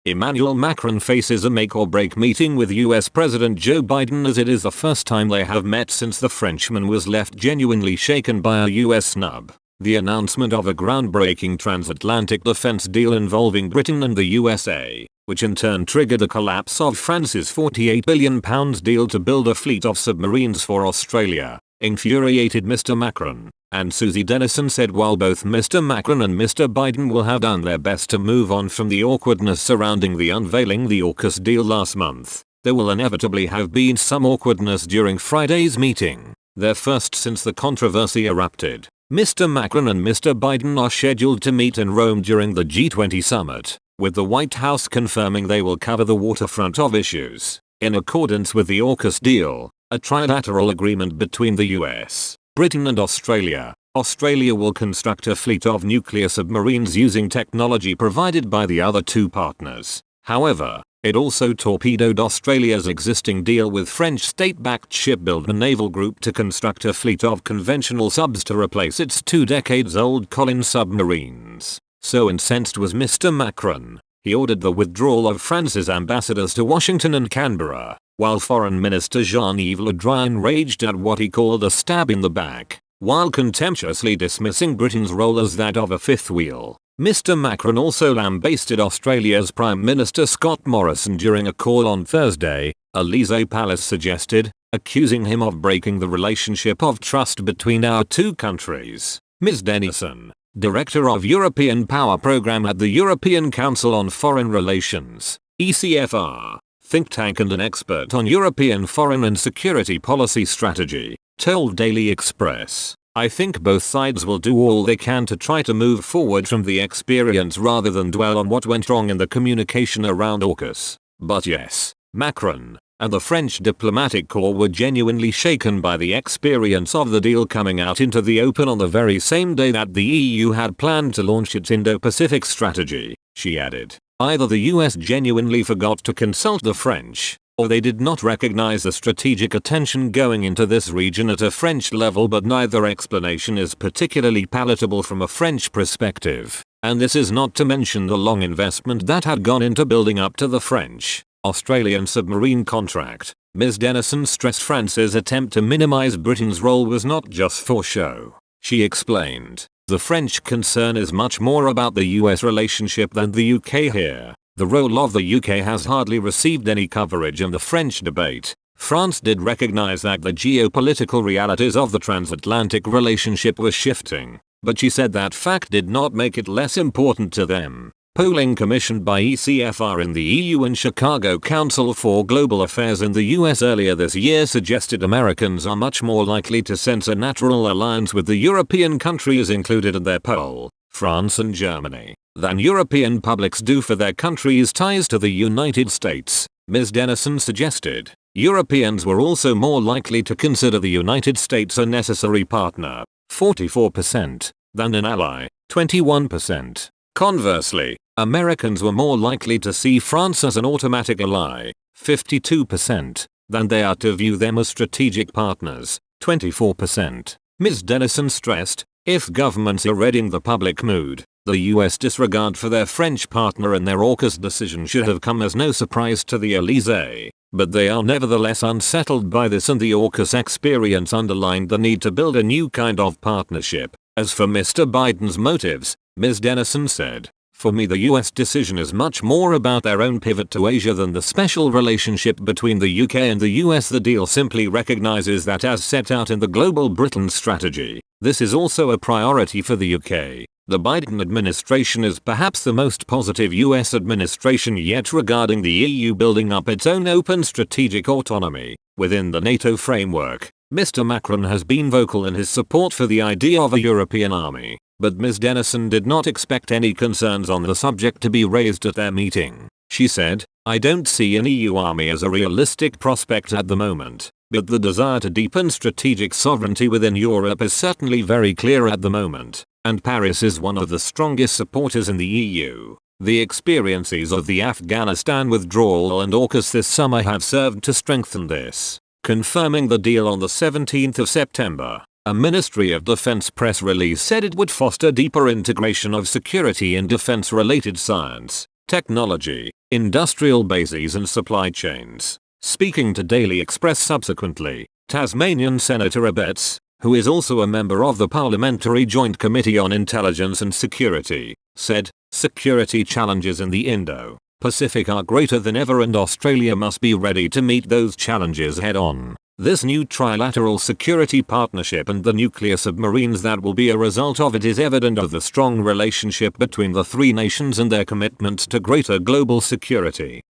Emmanuel Macron faces a make-or-break meeting with US President Joe Biden, as it is the first time they have met since the Frenchman was left genuinely shaken by a US snub. The announcement of a groundbreaking transatlantic defense deal involving Britain and the USA, which in turn triggered the collapse of France's £48 billion deal to build a fleet of submarines for Australia, infuriated Mr. Macron. And Susie Dennison said while both Mr. Macron and Mr. Biden will have done their best to move on from the awkwardness surrounding the unveiling the AUKUS deal last month, there will inevitably have been some awkwardness during Friday's meeting, their first since the controversy erupted. Mr. Macron and Mr. Biden are scheduled to meet in Rome during the G20 summit, with the White House confirming they will cover the waterfront of issues. In accordance with the AUKUS deal, a trilateral agreement between the US, Britain and Australia, Australia will construct a fleet of nuclear submarines using technology provided by the other two partners. However, it also torpedoed Australia's existing deal with French state-backed shipbuilder Naval Group to construct a fleet of conventional subs to replace its 2 decades-old Collins submarines. So incensed was Mr. Macron, he ordered the withdrawal of France's ambassadors to Washington and Canberra, while Foreign Minister Jean-Yves Le Drian raged at what he called a stab in the back, while contemptuously dismissing Britain's role as that of a fifth wheel. Mr. Macron also lambasted Australia's Prime Minister Scott Morrison during a call on Thursday, Elysee Palace suggested, accusing him of breaking the relationship of trust between our two countries. Ms. Dennison, Director of European Power Programme at the European Council on Foreign Relations, ECFR, think tank and an expert on European foreign and security policy strategy, told Daily Express, "I think both sides will do all they can to try to move forward from the experience rather than dwell on what went wrong in the communication around AUKUS. But yes, Macron and the French diplomatic corps were genuinely shaken by the experience of the deal coming out into the open on the very same day that the EU had planned to launch its Indo-Pacific strategy," she added. Either the US genuinely forgot to consult the French, or they did not recognize the strategic attention going into this region at a French level, but neither explanation is particularly palatable from a French perspective, and this is not to mention the long investment that had gone into building up to the French-Australian submarine contract. Ms. Dennison stressed France's attempt to minimize Britain's role was not just for show. She explained, "The French concern is much more about the US relationship than the UK here. The role of the UK has hardly received any coverage in the French debate. France did recognize that the geopolitical realities of the transatlantic relationship were shifting, but she said that fact did not make it less important to them." Polling commissioned by ECFR in the EU and Chicago Council for Global Affairs in the US earlier this year suggested Americans are much more likely to sense a natural alliance with the European countries included in their poll, France and Germany, than European publics do for their countries' ties to the United States. Ms. Dennison suggested Europeans were also more likely to consider the United States a necessary partner, 44%, than an ally, 21%. Conversely, Americans were more likely to see France as an automatic ally, 52%, than they are to view them as strategic partners, 24%. Ms. Dennison stressed, if governments are reading the public mood, the US disregard for their French partner in their AUKUS decision should have come as no surprise to the Elysee, but they are nevertheless unsettled by this, and the AUKUS experience underlined the need to build a new kind of partnership. As for Mr. Biden's motives, Ms. Dennison said, "For me the US decision is much more about their own pivot to Asia than the special relationship between the UK and the US. The deal simply recognizes that, as set out in the Global Britain strategy, this is also a priority for the UK. The Biden administration is perhaps the most positive US administration yet regarding the EU building up its own open strategic autonomy within the NATO framework. Mr. Macron has been vocal in his support for the idea of a European army, but Ms. Dennison did not expect any concerns on the subject to be raised at their meeting. She said, "I don't see an EU army as a realistic prospect at the moment, but the desire to deepen strategic sovereignty within Europe is certainly very clear at the moment, and Paris is one of the strongest supporters in the EU. The experiences of the Afghanistan withdrawal and AUKUS this summer have served to strengthen this." Confirming the deal on the 17th of September, a Ministry of Defense press release said it would foster deeper integration of security and defense-related science, technology, industrial bases and supply chains. Speaking to Daily Express subsequently, Tasmanian Senator Abetz, who is also a member of the Parliamentary Joint Committee on Intelligence and Security, said, "Security challenges in the Indo-Pacific are greater than ever and Australia must be ready to meet those challenges head-on. This new trilateral security partnership and the nuclear submarines that will be a result of it is evident of the strong relationship between the three nations and their commitment to greater global security."